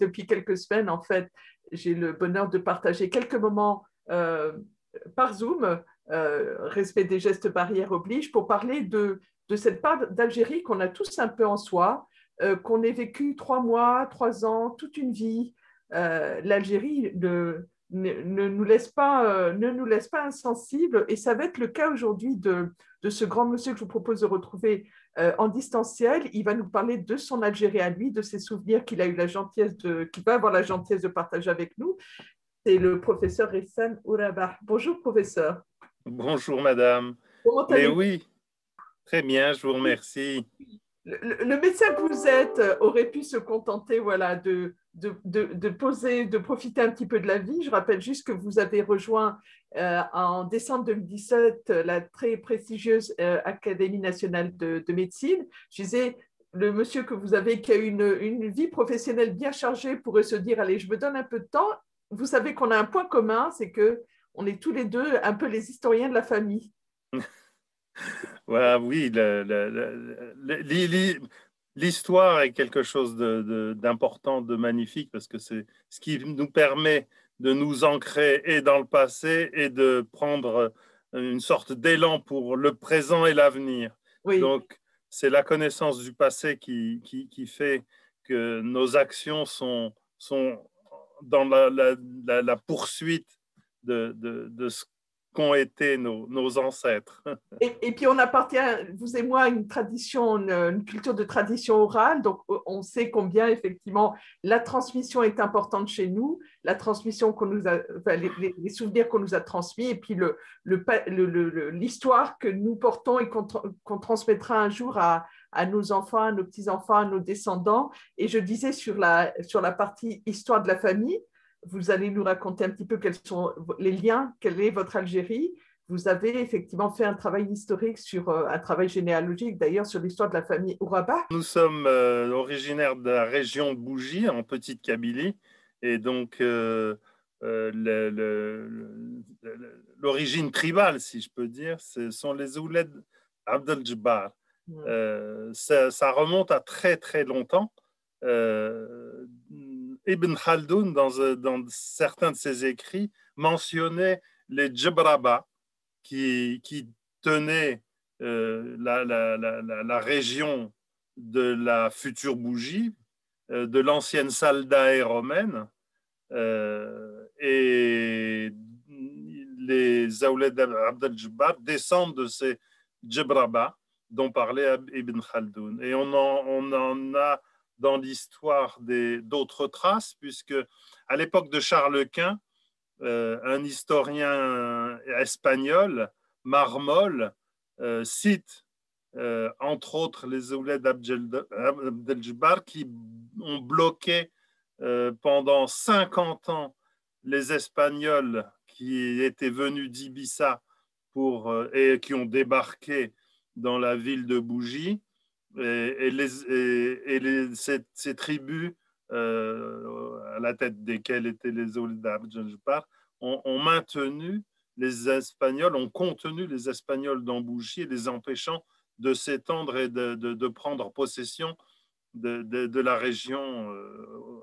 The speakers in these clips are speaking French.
depuis quelques semaines, en fait, j'ai le bonheur de partager quelques moments par Zoom, respect des gestes barrières oblige, pour parler de cette part d'Algérie qu'on a tous un peu en soi, qu'on ait vécu 3 mois, 3 ans, toute une vie. L'Algérie ne nous laisse pas, ne nous laisse pas insensibles, et ça va être le cas aujourd'hui de ce grand monsieur que je vous propose de retrouver en distanciel. Il va nous parler de son Algérie à lui, de ses souvenirs qu'il a eu la gentillesse qu'il va avoir la gentillesse de partager avec nous. C'est le professeur Hassan Ourabah. Bonjour, professeur. Bonjour madame. Comment Mais allez-vous? oui, très bien, je vous remercie. Le médecin que vous êtes aurait pu se contenter, voilà, de poser, de profiter un petit peu de la vie. Je rappelle juste que vous avez rejoint en décembre 2017 la très prestigieuse Académie nationale de médecine. Je disais, le monsieur que vous avez, qui a une vie professionnelle bien chargée, pourrait se dire, allez, je me donne un peu de temps. Vous savez qu'on a un point commun, c'est que on est tous les deux un peu les historiens de la famille. Voilà, oui, l'histoire est quelque chose d'important, de magnifique, parce que c'est ce qui nous permet de nous ancrer et dans le passé et de prendre une sorte d'élan pour le présent et l'avenir. Oui. Donc, c'est la connaissance du passé qui fait que nos actions sont dans la poursuite de ce qu'ont été nos ancêtres. Et puis on appartient, vous et moi, à une tradition, une culture de tradition orale. Donc on sait combien effectivement la transmission est importante chez nous, la transmission qu'on nous a, enfin, les souvenirs qu'on nous a transmis, et puis l'histoire que nous portons et qu'on transmettra un jour à nos enfants, à nos petits-enfants, à nos descendants. Et je disais sur la partie histoire de la famille, vous allez nous raconter un petit peu quels sont les liens, quelle est votre Algérie. Vous avez effectivement fait un travail historique un travail généalogique d'ailleurs sur l'histoire de la famille Ourabah. Nous sommes originaires de la région de Bougie, en Petite Kabylie, et donc l'origine tribale, si je peux dire, ce sont les Ouled Abdel Jabbar. Ça remonte à très très longtemps. Ibn Khaldoun, dans certains de ses écrits, mentionnait les Djebraba qui tenaient la région de la future Bougie, de l'ancienne Saldae romaine, et les Aouled Abdel Jabbar descendent de ces Djebraba dont parlait Ibn Khaldoun. Et on en a dans l'histoire d'autres traces, puisque à l'époque de Charles Quint, un historien espagnol, Marmol, cite entre autres les Ouled Abdel Jabbar qui ont bloqué pendant 50 ans les Espagnols qui étaient venus d'Ibiza et qui ont débarqué dans la ville de Bougie. Ces tribus, à la tête desquelles étaient les Ouled Abdel Jabbar, ont maintenu les Espagnols, ont contenu les Espagnols dans Bougie, les empêchant de s'étendre et de prendre possession de la région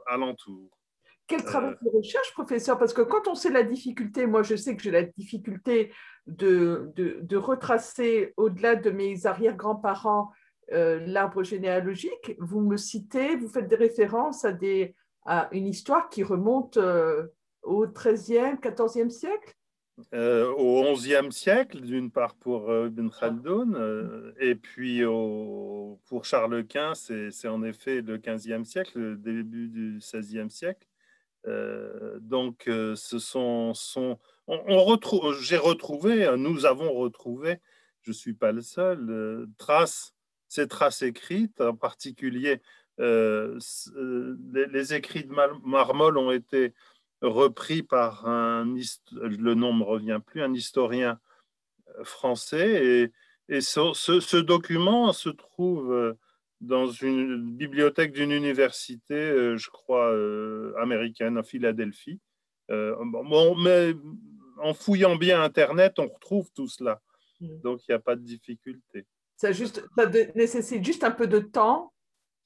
alentour. Quel travail de recherche, professeur? Parce que quand on sait la difficulté, moi je sais que j'ai la difficulté de retracer au-delà de mes arrière-grands-parents l'arbre généalogique. Vous me citez, vous faites des références à une histoire qui remonte au XIIIe, XIVe siècle? Au XIe siècle, d'une part pour Ibn Khaldoun, et puis pour Charles Quint, c'est en effet le XVe siècle, le début du XVIe siècle. Donc, j'ai retrouvé, nous avons retrouvé, je ne suis pas le seul, ces traces écrites, en particulier les écrits de Marmol ont été repris par le nom ne me revient plus, un historien français, et ce document se trouve dans une bibliothèque d'une université, je crois, américaine, à Philadelphie. Bon, mais en fouillant bien Internet, on retrouve tout cela. Donc, il n'y a pas de difficulté. Ça nécessite juste un peu de temps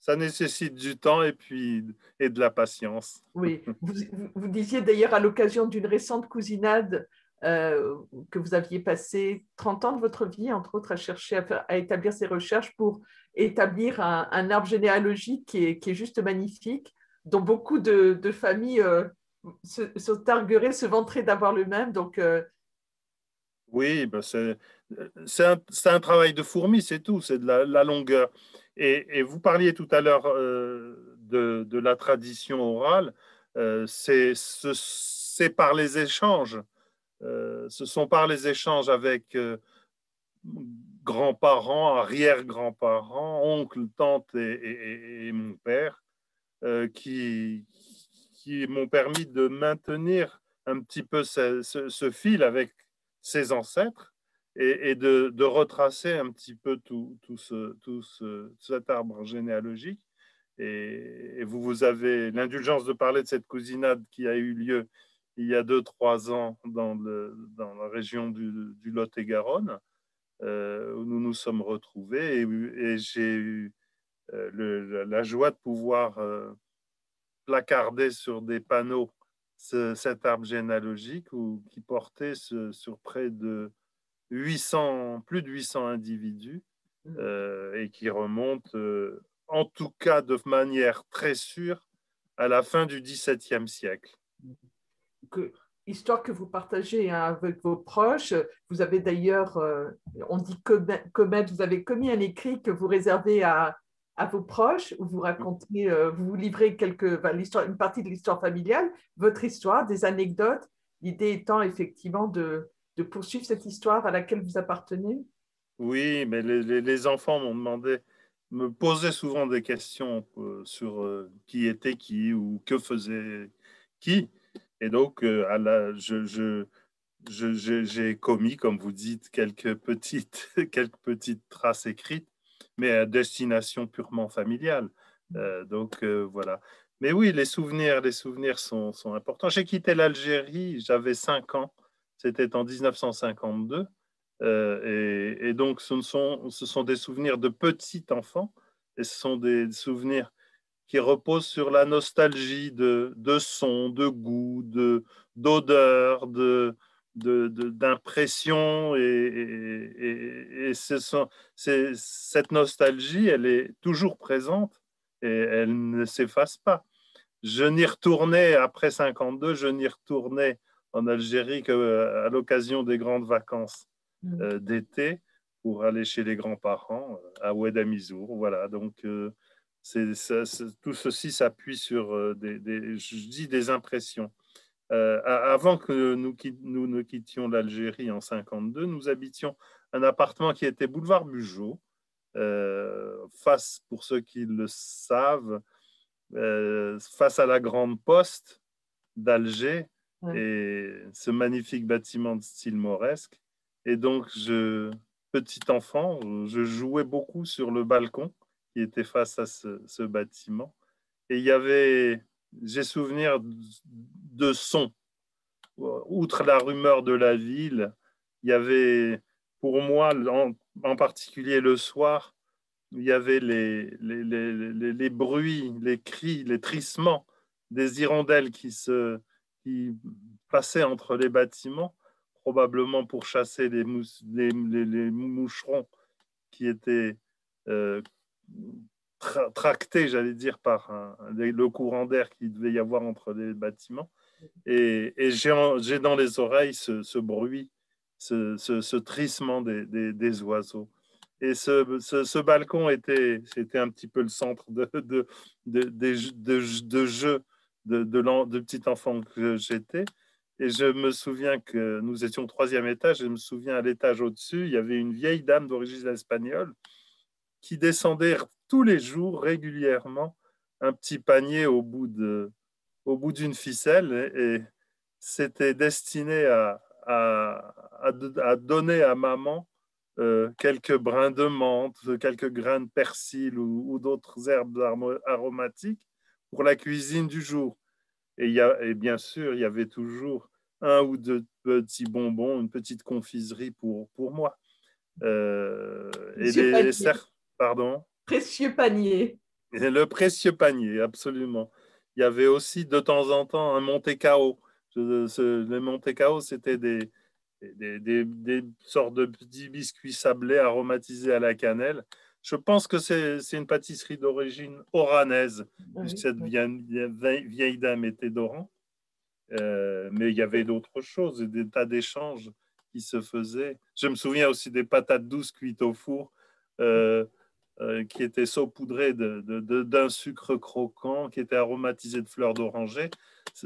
ça nécessite du temps et de la patience. Oui, vous disiez d'ailleurs à l'occasion d'une récente cousinade que vous aviez passé 30 ans de votre vie, entre autres, à chercher à établir ces recherches pour établir un arbre généalogique qui est juste magnifique, dont beaucoup de familles se targueraient, se vanteraient d'avoir le même. Donc, Oui, ben c'est un travail de fourmi, c'est tout, c'est de la longueur. Et vous parliez tout à l'heure de la tradition orale, c'est par les échanges, ce sont par les échanges avec grands-parents, arrière-grands-parents, oncles, tantes et mon père, qui m'ont permis de maintenir un petit peu ce fil avec ses ancêtres et de retracer un petit peu cet arbre généalogique. Et vous avez l'indulgence de parler de cette cousinade qui a eu lieu il y a 2-3 ans dans la région du Lot-et-Garonne, où nous nous sommes retrouvés et j'ai eu la joie de pouvoir placarder sur des panneaux cet arbre généalogique qui portait sur près de 800, plus de 800 individus et qui remonte en tout cas de manière très sûre à la fin du XVIIe siècle. que, histoire que vous partagez hein, avec vos proches. Vous avez d'ailleurs, on dit comète, vous avez commis un écrit que vous réservez à vos proches, où vous racontez, vous vous livrez une partie de l'histoire familiale, votre histoire, des anecdotes, l'idée étant effectivement de poursuivre cette histoire à laquelle vous appartenez. Oui, mais les enfants m'ont demandé, me posaient souvent des questions sur qui était qui ou que faisait qui. Et donc, j'ai commis, comme vous dites, quelques petites traces écrites, mais à destination purement familiale. Voilà. Mais oui, les souvenirs sont importants. J'ai quitté l'Algérie, j'avais 5 ans, c'était en 1952. Et donc, ce sont des souvenirs de petit enfant, et ce sont des souvenirs qui reposent sur la nostalgie de sons, de goûts, d'odeurs, d'impressions. Cette nostalgie, elle est toujours présente et elle ne s'efface pas. Je n'y retournais, après 52, je n'y retournais en Algérie qu'à l'occasion des grandes vacances d'été pour aller chez les grands-parents à Oued-Amizour. Voilà, donc tout ceci s'appuie sur je dis des impressions. Avant que nous ne quittions l'Algérie en 52, nous habitions un appartement qui était boulevard Bugeaud, face, pour ceux qui le savent, face à la Grande Poste d'Alger Ouais. et ce magnifique bâtiment de style mauresque. Et donc, petit enfant, je jouais beaucoup sur le balcon qui était face à ce bâtiment. Et j'ai souvenir de sons. Outre la rumeur de la ville, il y avait, pour moi, en particulier le soir, il y avait les bruits, les cris, les trissements des hirondelles qui passaient entre les bâtiments, probablement pour chasser les moucherons qui étaient euh, tractés, j'allais dire, par le courant d'air qu'il devait y avoir entre les bâtiments. Et j'ai dans les oreilles ce bruit, ce trissement des oiseaux. Et ce balcon c'était un petit peu le centre de jeu de petit enfant que j'étais. Et je me souviens que nous étions au 3e étage. Et je me souviens à l'étage au-dessus, il y avait une vieille dame d'origine espagnole qui descendait tous les jours régulièrement un petit panier au bout d'une ficelle et c'était destiné à donner à maman quelques brins de menthe, quelques grains de persil ou d'autres herbes aromatiques pour la cuisine du jour. Et bien sûr, il y avait toujours un ou deux petits bonbons, une petite confiserie pour moi. Et Monsieur Panier, pardon. précieux panier. Et le précieux panier, absolument. Il y avait aussi de temps en temps un Monte Cao. Les Monte Cao, c'était des sortes de petits biscuits sablés aromatisés à la cannelle. Je pense que c'est une pâtisserie d'origine oranaise, puisque Oui, cette oui. vieille dame était d'Oran. Mais il y avait d'autres choses, des tas d'échanges qui se faisaient. Je me souviens aussi des patates douces cuites au four, euh, qui étaient saupoudrées d'un sucre croquant, qui était aromatisé de fleurs d'oranger.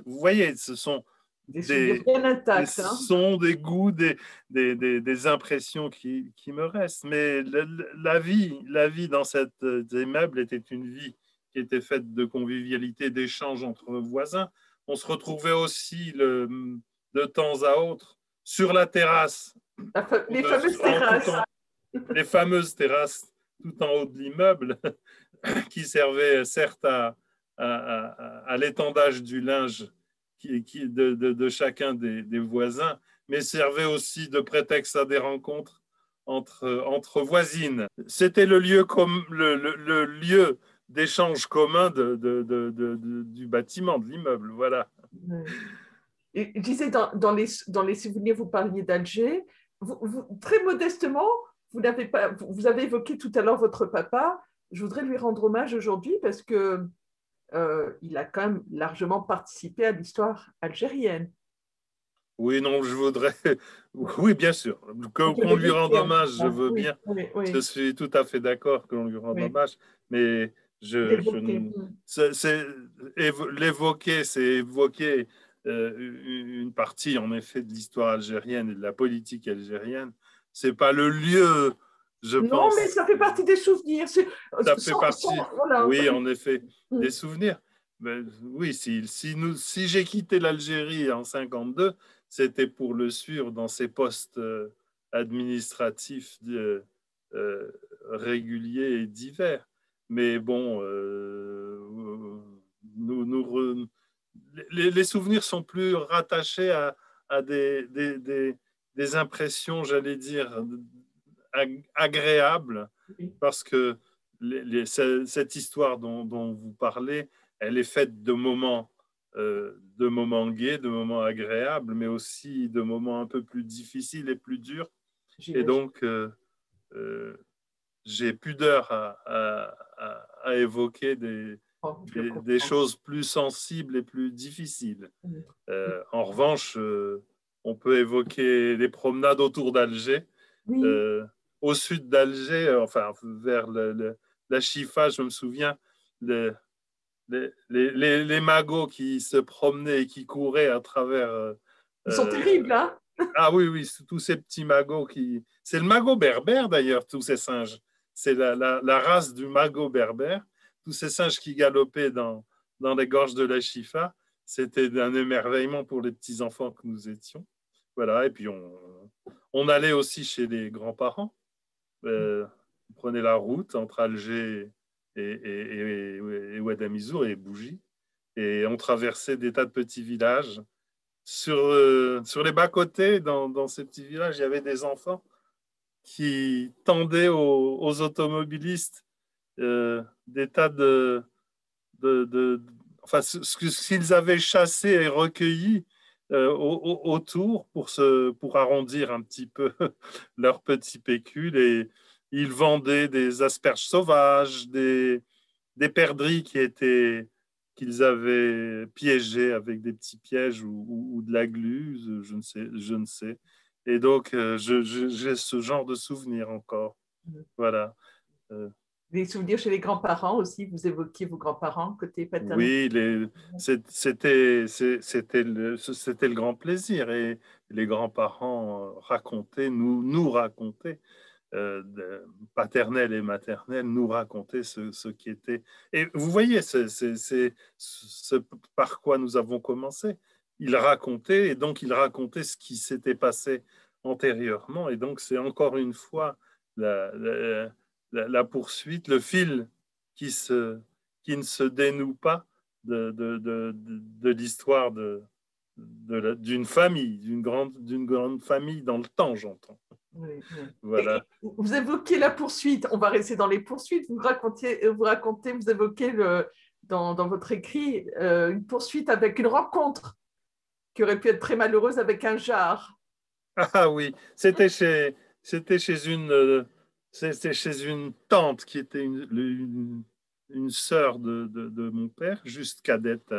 Vous voyez, ce sont Des souvenirs bien des intacts, hein. sons, des goûts, des impressions qui me restent. Mais la vie dans ces immeubles était une vie qui était faite de convivialité, d'échanges entre voisins. On se retrouvait aussi de temps à autre sur la terrasse, Les fameuses terrasses. les fameuses terrasses tout en haut de l'immeuble, qui servaient certes à l'étendage du linge de chacun des voisins, mais servaient aussi de prétexte à des rencontres entre voisines. C'était le lieu, le lieu d'échange commun du bâtiment, de l'immeuble. Voilà. Et je disais, dans les souvenirs, vous parliez d'Alger. Très modestement, vous avez évoqué tout à l'heure votre papa. Je voudrais lui rendre hommage aujourd'hui parce que il a quand même largement participé à l'histoire algérienne. Oui, non, je voudrais. Oui, bien sûr. On peut Qu'on lui rende l'évoquer, en tout hommage, je cas. veux Oui, bien. oui, Je oui, suis tout à fait d'accord qu'on lui rende oui. hommage, mais L'évoquer. l'évoquer, c'est évoquer une partie, en effet, de l'histoire algérienne et de la politique algérienne. C'est pas le lieu, je Non, mais pense. ça fait partie des souvenirs. Ça fait partie, Voilà. oui, en effet, des souvenirs. Mais oui, si j'ai quitté l'Algérie en 52, c'était pour le suivre dans ses postes administratifs euh, réguliers et divers. Mais bon, les souvenirs sont plus rattachés à des impressions, j'allais dire, agréables, Oui, parce que cette histoire dont vous parlez, elle est faite de moments gais, de moments agréables, mais aussi de moments un peu plus difficiles et plus durs. Et j'imagine. donc, euh, j'ai pudeur à évoquer Oh, je le des comprends. choses plus sensibles et plus difficiles. Mm. En revanche, on peut évoquer les promenades autour d'Alger, Oui, euh, au sud d'Alger, enfin vers la Chifa, je me souviens, les, les magots qui se promenaient et qui couraient à travers. ils sont Euh, terribles, hein? ah oui, oui, tous ces petits magots qui. C'est le magot berbère d'ailleurs, tous ces singes. C'est la race du magot berbère. Tous ces singes qui galopaient dans les gorges de la Chifa, c'était un émerveillement pour les petits enfants que nous étions. Voilà, et puis on allait aussi chez les grands-parents. On prenait la route entre Alger et Ouadamizour et Bougie, et on traversait des tas de petits villages. Sur les bas-côtés, dans ces petits villages, il y avait des enfants qui tendaient aux automobilistes des tas de enfin, ce qu'ils avaient chassé et recueilli autour pour arrondir un petit peu leur petit pécule. Et ils vendaient des asperges sauvages, des perdrix qu'ils avaient piégés avec des petits pièges ou de la glu, je ne sais. Et donc, j'ai ce genre de souvenir encore. Voilà. Euh, Des souvenirs chez les grands-parents aussi. Vous évoquiez vos grands-parents côté paternel. oui, c'était le grand plaisir. Et les grands-parents racontaient, nous racontaient, paternels et maternels, nous racontaient ce qui était. Et vous voyez, c'est ce par quoi nous avons commencé. Ils racontaient, et donc ils racontaient ce qui s'était passé antérieurement. Et donc c'est encore une fois la poursuite, le fil qui, se, qui ne se dénoue pas de l'histoire d'une famille, d'une grande famille dans le temps, j'entends. Oui, oui. Et Voilà. vous évoquez la poursuite. On va rester dans les poursuites. Vous évoquez dans votre écrit une poursuite avec une rencontre qui aurait pu être très malheureuse avec un jar. Ah oui, c'était chez c'était chez une tante qui était une sœur de mon père, juste cadette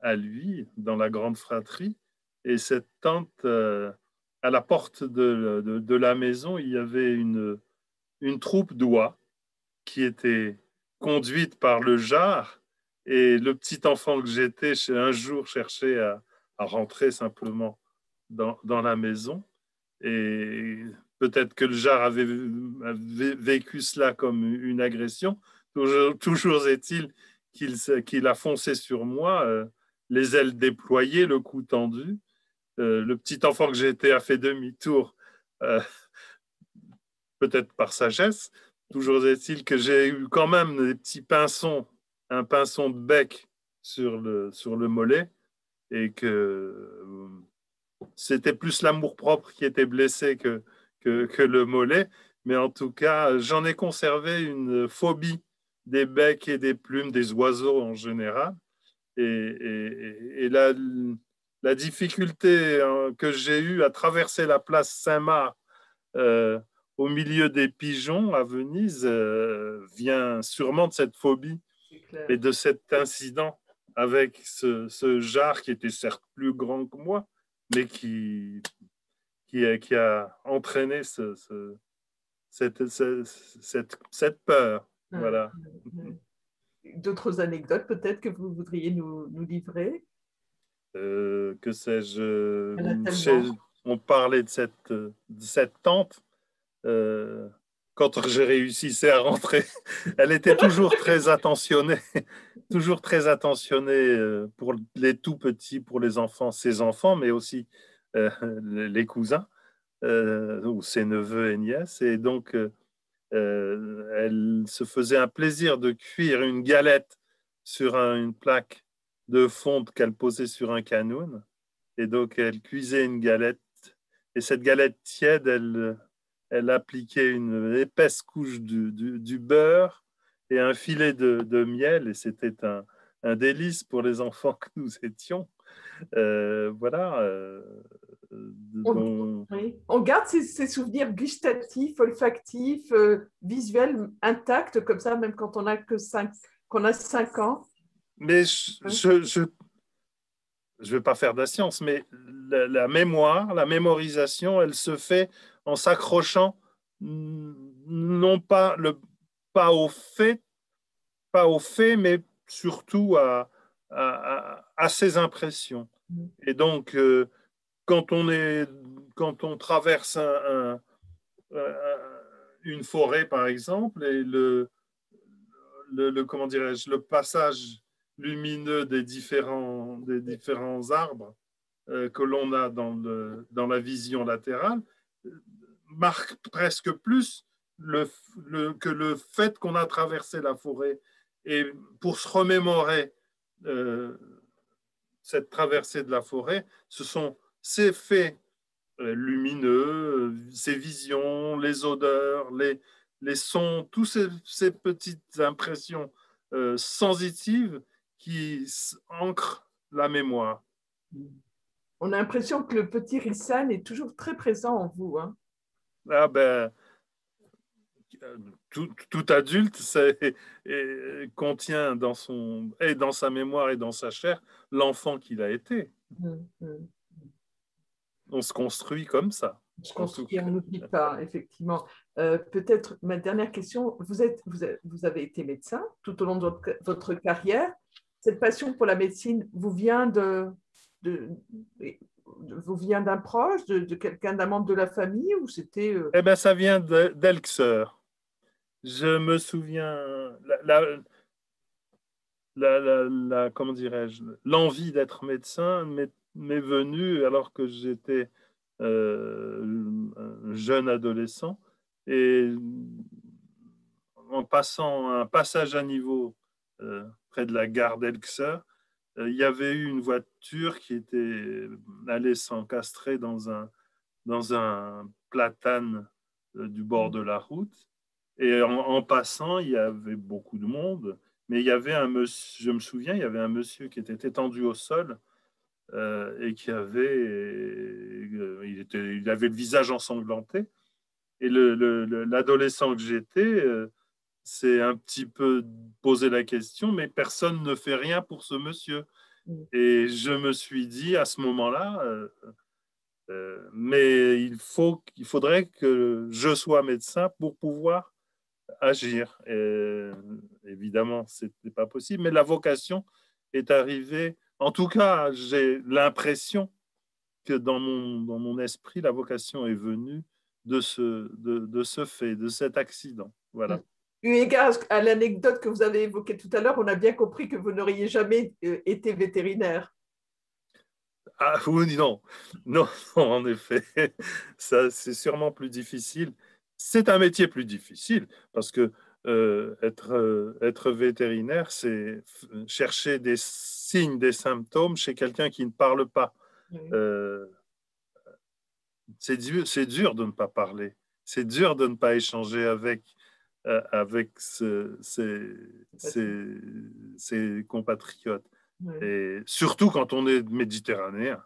à lui, dans la grande fratrie. Et cette tante, à la porte de la maison, il y avait une troupe d'oies qui était conduite par le jar. Et le petit enfant que j'étais, un jour, cherchait à rentrer simplement dans la maison. Et peut-être que le jar avait vécu cela comme une agression. Toujours est-il qu'il a foncé sur moi, les ailes déployées, le cou tendu. Le petit enfant que j'étais a fait demi-tour, euh, peut-être par sagesse. Toujours est-il que j'ai eu quand même des petits pinçons, un pinçon de bec sur le mollet, et que c'était plus l'amour-propre qui était blessé que le mollet. Mais en tout cas, j'en ai conservé une phobie des becs et des plumes des oiseaux en général. Et la difficulté que j'ai eue à traverser la place Saint-Marc euh, au milieu des pigeons à Venise vient sûrement de cette phobie C'est et clair. de cet incident avec ce jar qui était certes plus grand que moi, mais qui a entraîné cette peur. Ouais, Voilà. ouais, ouais. D'autres anecdotes peut-être que vous voudriez nous livrer? Que sais-je, Il y en a tellement. on parlait de cette tante. Euh, Quand j'ai réussi à rentrer, elle était toujours très attentionnée, toujours très attentionnée pour les tout petits, pour les enfants, ses enfants, mais aussi les cousins ou ses neveux et nièces. Et donc, elle se faisait un plaisir de cuire une galette sur une plaque de fonte qu'elle posait sur un canoun. Et donc, elle cuisait une galette. Et cette galette tiède, elle appliquait une épaisse couche du beurre et un filet de miel. Et c'était un délice pour les enfants que nous étions. Voilà. On, Dont... oui. On garde ces souvenirs gustatifs, olfactifs, visuels intacts comme ça, même quand on a que 5, qu'on a 5 ans. Mais Hein. je vais pas faire de la science, mais la mémoire, la mémorisation, elle se fait en s'accrochant non pas, pas pas aux faits, mais surtout à ses impressions. Et donc, quand on est, quand on traverse une forêt, par exemple, et comment dirais-je, le passage lumineux des différents arbres que l'on a dans la vision latérale marque presque plus que le fait qu'on a traversé la forêt. Et pour se remémorer euh, cette traversée de la forêt, ce sont ces faits lumineux, ces visions, les odeurs, les sons, toutes ces petites impressions sensitives qui ancrent la mémoire. On a l'impression que le petit Rissan est toujours très présent en vous. Hein. Ah ben, tout adulte contient et dans sa mémoire et dans sa chair l'enfant qu'il a été. Mm, mm. On se construit comme ça, Je en tout construis, on cas. n'oublie pas, effectivement. Peut-être ma dernière question, vous avez été médecin tout au long de votre carrière. Cette passion pour la médecine vous vient de, vous vient d'un proche, de quelqu'un, d'un membre de la famille, ou c'était... Eh bien, ça vient d'Elxer. Je me souviens, comment dirais-je, l'envie d'être médecin m'est venue alors que j'étais un jeune adolescent et en passant un passage à niveau près de la gare d'Elxer, il y avait eu une voiture qui était allée s'encastrer dans un platanes du bord de la route. Et en passant, il y avait beaucoup de monde. Mais il y avait un monsieur, je me souviens, il y avait un monsieur qui était étendu au sol et qui avait, il avait le visage ensanglanté. Et l'adolescent que j'étais s'est un petit peu posé la question, mais personne ne fait rien pour ce monsieur. Et je me suis dit à ce moment-là, mais il faudrait que je sois médecin pour pouvoir agir. Et, évidemment, ce n'était pas possible, mais la vocation est arrivée. En tout cas, j'ai l'impression que dans mon esprit, la vocation est venue de ce fait, de cet accident. Voilà. Eu égard à l'anecdote que vous avez évoquée tout à l'heure, on a bien compris que vous n'auriez jamais été vétérinaire. Ah oui, non. Non, non, en effet, ça c'est sûrement plus difficile. C'est un métier plus difficile parce que être vétérinaire, c'est chercher des signes, des symptômes chez quelqu'un qui ne parle pas. Oui. Euh, c'est dur de ne pas parler. C'est dur de ne pas échanger avec ses compatriotes. Oui. Et surtout quand on est méditerranéen.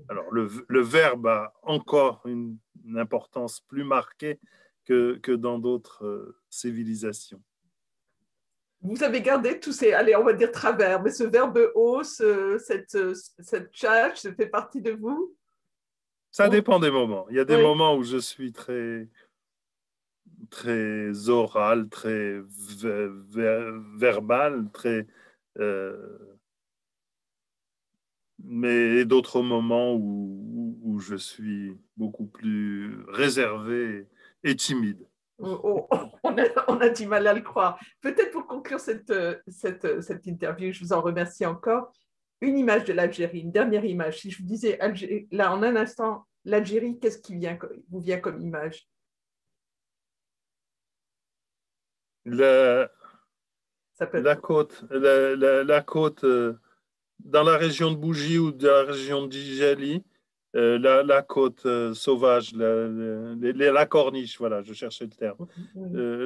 Alors, le verbe a encore une importance plus marquée que dans d'autres civilisations. Vous avez gardé tous ces, allez, on va dire travers, mais ce verbe hausse, cette charge, ça fait partie de vous? Ça dépend des moments. Il y a des Oui. moments où je suis très, très oral, très verbal, très, mais d'autres moments où je suis beaucoup plus réservé et timide. On a du mal à le croire. Peut-être pour conclure cette interview, je vous en remercie encore. Une image de l'Algérie, une dernière image. Si je vous disais, là, en un instant, l'Algérie, qu'est-ce qui vous vient comme image? La, Ça peut la être. côte, la côte dans la région de Bougie ou de la région d'Ijali, la côte sauvage, la corniche, voilà, je cherchais le terme.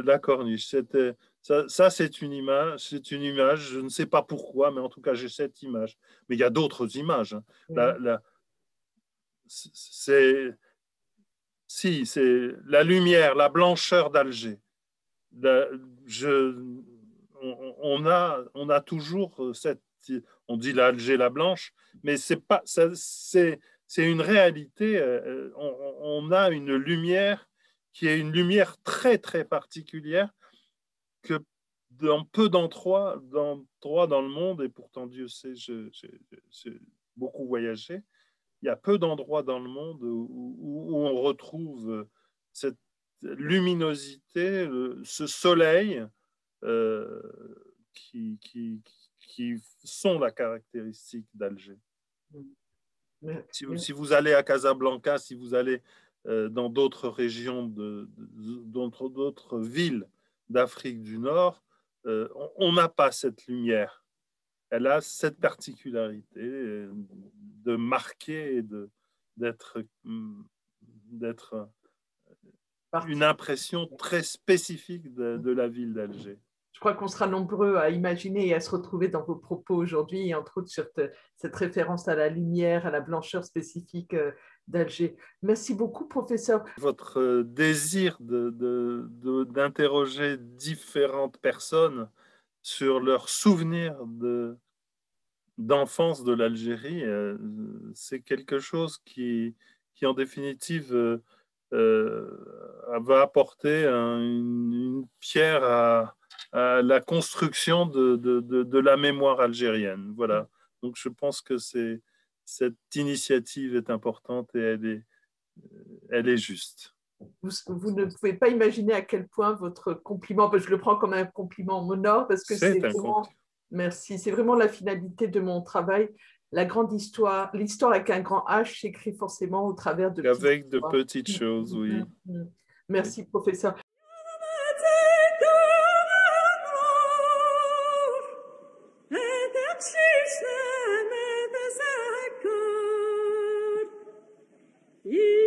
La corniche, ça c'est une image, je ne sais pas pourquoi, mais en tout cas j'ai cette image. Mais il y a d'autres images. Hein. C'est, si, c'est la lumière, la blancheur d'Alger. La- je, on a toujours cette, on dit l'Alger la blanche, mais c'est pas, c'est une réalité. On a une lumière qui est une lumière très très particulière que dans peu d'endroits dans le monde, et pourtant Dieu sait, j'ai beaucoup voyagé, il y a peu d'endroits dans le monde où on retrouve cette luminosité, ce soleil euh, qui, qui, qui sont la caractéristique d'Alger. Si vous allez à Casablanca, si vous allez dans d'autres régions, d'autres villes d'Afrique du Nord, on n'a pas cette lumière. Elle a cette particularité de marquer et d'être une impression très spécifique de la ville d'Alger. Je crois qu'on sera nombreux à imaginer et à se retrouver dans vos propos aujourd'hui, et entre autres sur cette référence à la lumière, à la blancheur spécifique d'Alger. Merci beaucoup, professeur. Votre désir d'interroger différentes personnes sur leurs souvenirs d'enfance de l'Algérie, c'est quelque chose qui en définitive, va apporter une pierre à la construction de la mémoire algérienne. Voilà. Donc je pense que cette initiative est importante et elle est juste. Vous ne pouvez pas imaginer à quel point votre compliment, parce que je le prends comme un compliment m'honore, parce que c'est C'est un vraiment, compliment. merci, c'est vraiment la finalité de mon travail. La grande histoire, l'histoire avec un grand H s'écrit forcément au travers de petites Avec de histoires. petites choses, oui. Merci, professeur. Yeah.